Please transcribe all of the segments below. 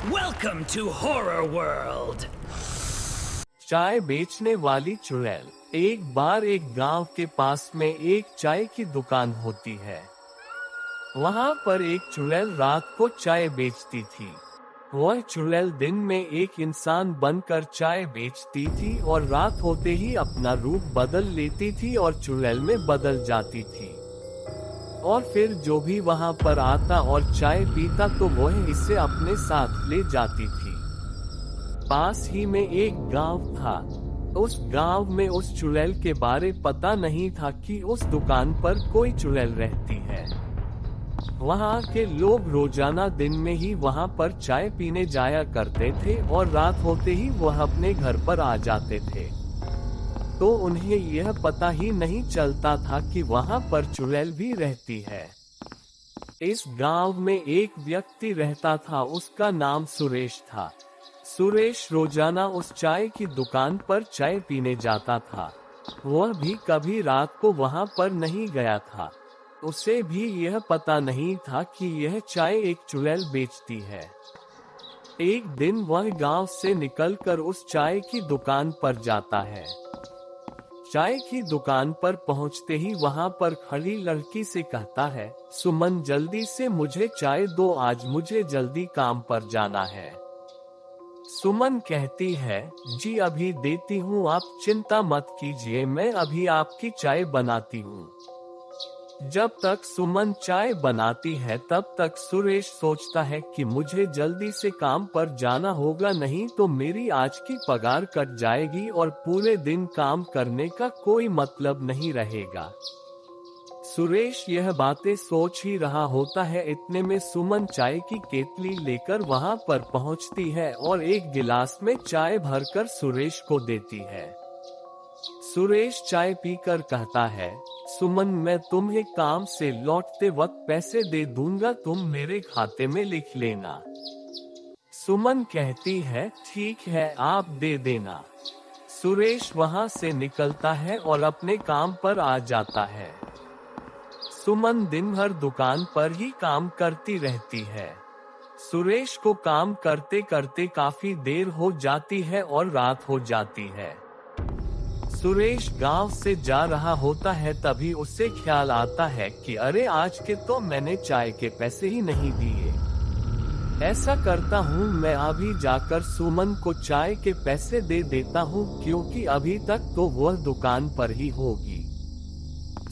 Welcome to Horror World. चाय बेचने वाली चुड़ैल। एक बार एक गांव के पास में एक चाय की दुकान होती है। वहां पर एक चुड़ैल रात को चाय बेचती थी। वह चुड़ैल दिन में एक इंसान बनकर चाय बेचती थी और रात होते ही अपना रूप बदल लेती थी और चुड़ैल में बदल जाती थी। और फिर जो भी वहां पर आता और चाय पीता तो वह इसे अपने साथ ले जाती थी। पास ही में एक गांव था। उस गांव में उस चुड़ैल के बारे पता नहीं था कि उस दुकान पर कोई चुड़ैल रहती है। वहां के लोग रोजाना दिन में ही वहां पर चाय पीने जाया करते थे और रात होते ही वह अपने घर पर आ जाते थे। तो उन्हें यह पता ही नहीं चलता था कि वहां पर चुड़ैल भी रहती है। इस गांव में एक व्यक्ति रहता था, उसका नाम सुरेश था। सुरेश रोजाना उस चाय की दुकान पर चाय पीने जाता था। वह भी कभी रात को वहां पर नहीं गया था। उसे भी यह पता नहीं था कि यह चाय एक चुड़ैल बेचती है। एक दिन वह गांव से निकलकर उस चाय की दुकान पर जाता है। चाय की दुकान पर पहुंचते ही वहां पर खड़ी लड़की से कहता है, सुमन जल्दी से मुझे चाय दो, आज मुझे जल्दी काम पर जाना है। सुमन कहती है, जी अभी देती हूँ, आप चिंता मत कीजिए, मैं अभी आपकी चाय बनाती हूँ। जब तक सुमन चाय बनाती है तब तक सुरेश सोचता है कि मुझे जल्दी से काम पर जाना होगा, नहीं तो मेरी आज की पगार कट जाएगी और पूरे दिन काम करने का कोई मतलब नहीं रहेगा। सुरेश यह बातें सोच ही रहा होता है, इतने में सुमन चाय की केतली लेकर वहां पर पहुंचती है और एक गिलास में चाय भरकर सुरेश को देती है। सुरेश चाय पीकर कहता है, सुमन मैं तुम्हें काम से लौटते वक्त पैसे दे दूंगा, तुम मेरे खाते में लिख लेना। सुमन कहती है, ठीक है आप दे देना। सुरेश वहां से निकलता है और अपने काम पर आ जाता है। सुमन दिन भर दुकान पर ही काम करती रहती है। सुरेश को काम करते करते काफी देर हो जाती है और रात हो जाती है। सुरेश गांव से जा रहा होता है, तभी उसे ख्याल आता है कि अरे आज के तो मैंने चाय के पैसे ही नहीं दिए। ऐसा करता हूँ, मैं अभी जाकर सुमन को चाय के पैसे दे देता हूँ, क्योंकि अभी तक तो वह दुकान पर ही होगी।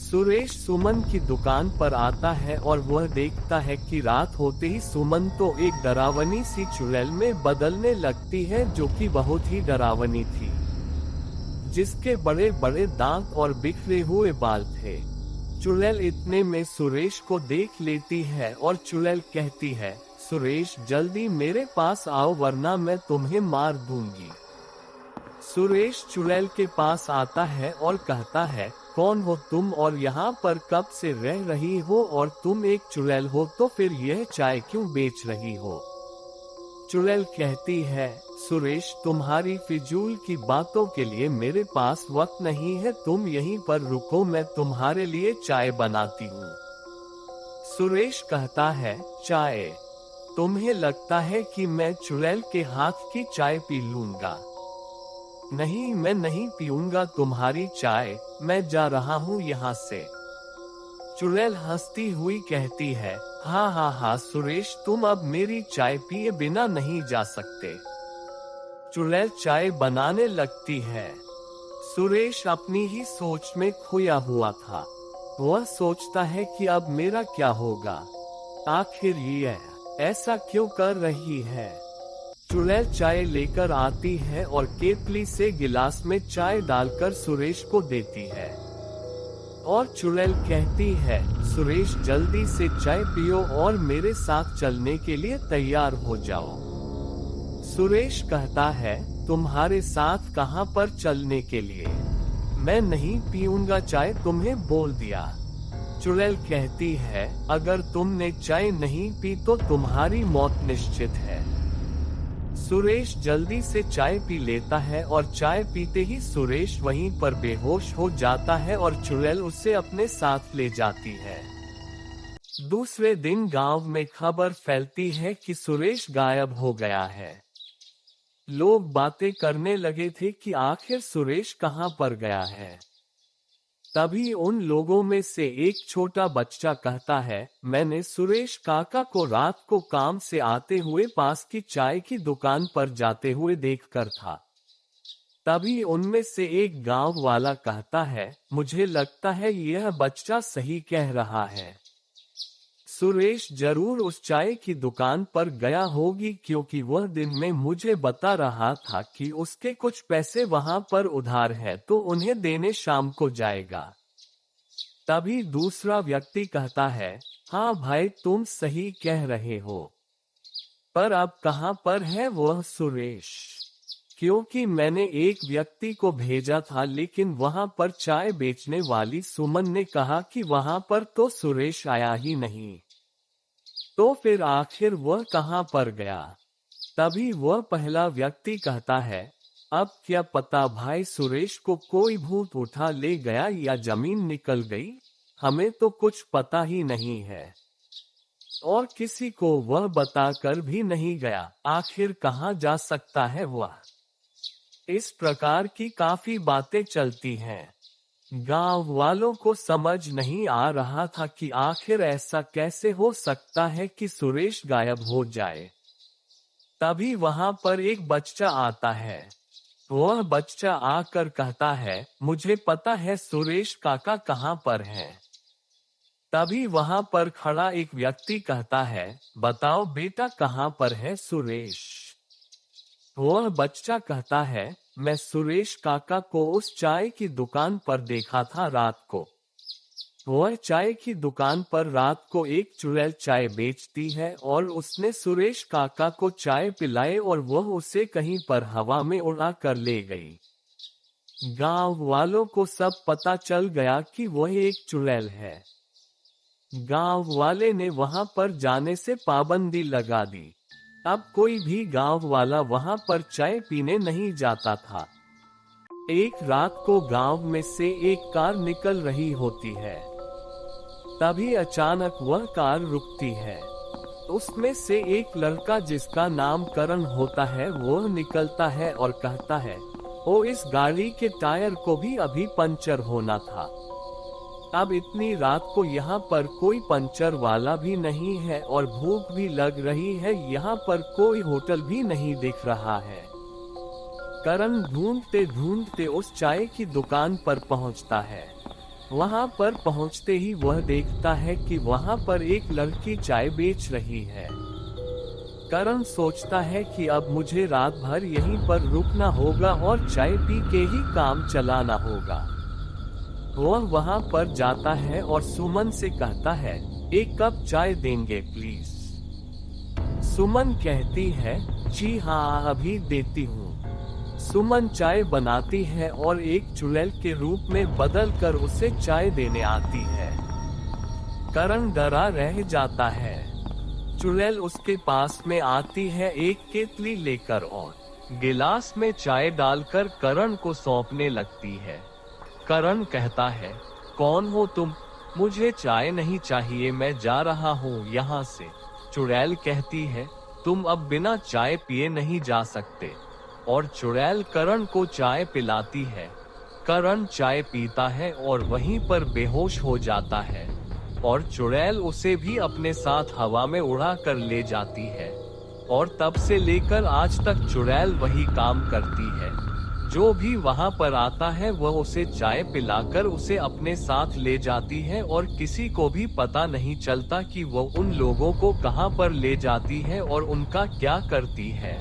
सुरेश सुमन की दुकान पर आता है और वह देखता है कि रात होते ही सुमन तो एक डरावनी सी चुड़ैल में बदलने लगती है, जो कि बहुत ही डरावनी थी, जिसके बड़े बड़े दांत और बिखरे हुए बाल थे। चुड़ैल इतने में सुरेश को देख लेती है और चुड़ैल कहती है, सुरेश जल्दी मेरे पास आओ वरना मैं तुम्हें मार दूंगी। सुरेश चुड़ैल के पास आता है और कहता है, कौन हो तुम और यहाँ पर कब से रह रही हो, और तुम एक चुड़ैल हो तो फिर यह चाय क्यों बेच रही हो। चुड़ैल कहती है, सुरेश तुम्हारी फिजूल की बातों के लिए मेरे पास वक्त नहीं है, तुम यहीं पर रुको, मैं तुम्हारे लिए चाय बनाती हूँ। सुरेश कहता है, चाय? तुम्हें लगता है कि मैं चुड़ैल के हाथ की चाय पी लूंगा? नहीं, मैं नहीं पीऊंगा तुम्हारी चाय, मैं जा रहा हूँ यहाँ से। चुड़ैल हंसती हुई कहती है, हाँ हाँ हाँ सुरेश, तुम अब मेरी चाय पिए बिना नहीं जा सकते। चुड़ैल चाय बनाने लगती है। सुरेश अपनी ही सोच में खोया हुआ था। वह सोचता है कि अब मेरा क्या होगा, आखिर ये ऐसा क्यों कर रही है। चुड़ैल चाय लेकर आती है और केतली से गिलास में चाय डालकर सुरेश को देती है और चुड़ैल कहती है, सुरेश जल्दी से चाय पियो और मेरे साथ चलने के लिए तैयार हो जाओ। सुरेश कहता है, तुम्हारे साथ कहां पर चलने के लिए, मैं नहीं पीऊंगा चाय, तुम्हें बोल दिया। चुड़ैल कहती है, अगर तुमने चाय नहीं पी तो तुम्हारी मौत निश्चित है। सुरेश जल्दी से चाय पी लेता है और चाय पीते ही सुरेश वहीं पर बेहोश हो जाता है और चुड़ैल उसे अपने साथ ले जाती है। दूसरे दिन गांव में खबर फैलती है कि सुरेश गायब हो गया है। लोग बातें करने लगे थे कि आखिर सुरेश कहां पर गया है। तभी उन लोगों में से एक छोटा बच्चा कहता है, मैंने सुरेश काका को रात को काम से आते हुए पास की चाय की दुकान पर जाते हुए देखकर था। तभी उनमें से एक गांव वाला कहता है, मुझे लगता है यह बच्चा सही कह रहा है। सुरेश जरूर उस चाय की दुकान पर गया होगी, क्योंकि वह दिन में मुझे बता रहा था कि उसके कुछ पैसे वहां पर उधार है तो उन्हें देने शाम को जाएगा। तभी दूसरा व्यक्ति कहता है, हाँ भाई तुम सही कह रहे हो, पर अब कहां पर है वह सुरेश? क्योंकि मैंने एक व्यक्ति को भेजा था, लेकिन वहां पर चाय बेचने वाली सुमन ने कहा कि वहां पर तो सुरेश आया ही नहीं। तो फिर आखिर वह कहां पर गया? तभी वह पहला व्यक्ति कहता है, अब क्या पता भाई, सुरेश को कोई भूत उठा ले गया या जमीन निकल गई, हमें तो कुछ पता ही नहीं है। और किसी को वह बताकर भी नहीं गया। आखिर कहां जा सकता है वह? इस प्रकार की काफी बातें चलती हैं। गांव वालों को समझ नहीं आ रहा था कि आखिर ऐसा कैसे हो सकता है कि सुरेश गायब हो जाए। तभी वहां पर एक बच्चा आता है। वह बच्चा आकर कहता है, मुझे पता है सुरेश काका कहां पर है। तभी वहां पर खड़ा एक व्यक्ति कहता है, बताओ बेटा कहां पर है सुरेश? वह बच्चा कहता है, मैं सुरेश काका को उस चाय की दुकान पर देखा था रात को। वह चाय की दुकान पर रात को एक चुड़ैल चाय बेचती है और उसने सुरेश काका को चाय पिलाई और वह उसे कहीं पर हवा में उड़ा कर ले गई। गांव वालों को सब पता चल गया कि वह एक चुड़ैल है। गांव वाले ने वहां पर जाने से पाबंदी लगा दी। अब कोई भी गांव वाला वहां पर चाय पीने नहीं जाता था। एक रात को गांव में से एक कार निकल रही होती है। तभी अचानक वह कार रुकती है। उसमें से एक लड़का जिसका नाम करण होता है वह निकलता है और कहता है, ओ इस गाड़ी के टायर को भी अभी पंचर होना था। अब इतनी रात को यहाँ पर कोई पंचर वाला भी नहीं है और भूख भी लग रही है। यहाँ पर कोई होटल भी नहीं दिख रहा है। करण ढूंढते ढूंढते उस चाय की दुकान पर पहुँचता है। वहाँ पर पहुँचते ही वह देखता है कि वहाँ पर एक लड़की चाय बेच रही है। करण सोचता है कि अब मुझे रात भर यहीं पर रुकना होगा और चाय पी के ही काम चलाना होगा। वह वहां पर जाता है और सुमन से कहता है, एक कप चाय देंगे प्लीज? सुमन कहती है, जी हाँ अभी देती हूँ। सुमन चाय बनाती है और एक चुड़ैल के रूप में बदल कर उसे चाय देने आती है। करण डरा रह जाता है। चुड़ैल उसके पास में आती है एक केतली लेकर और गिलास में चाय डालकर करण को सौंपने लगती है। करण कहता है, कौन हो तुम? मुझे चाय नहीं चाहिए, मैं जा रहा हूँ यहाँ से। चुड़ैल कहती है, तुम अब बिना चाय पिए नहीं जा सकते। और चुड़ैल करण को चाय पिलाती है। करण चाय पीता है और वहीं पर बेहोश हो जाता है और चुड़ैल उसे भी अपने साथ हवा में उड़ा कर ले जाती है। और तब से लेकर आज तक चुड़ैल वही काम करती है। जो भी वहां पर आता है वह उसे चाय पिलाकर उसे अपने साथ ले जाती है और किसी को भी पता नहीं चलता कि वो उन लोगों को कहां पर ले जाती है और उनका क्या करती है।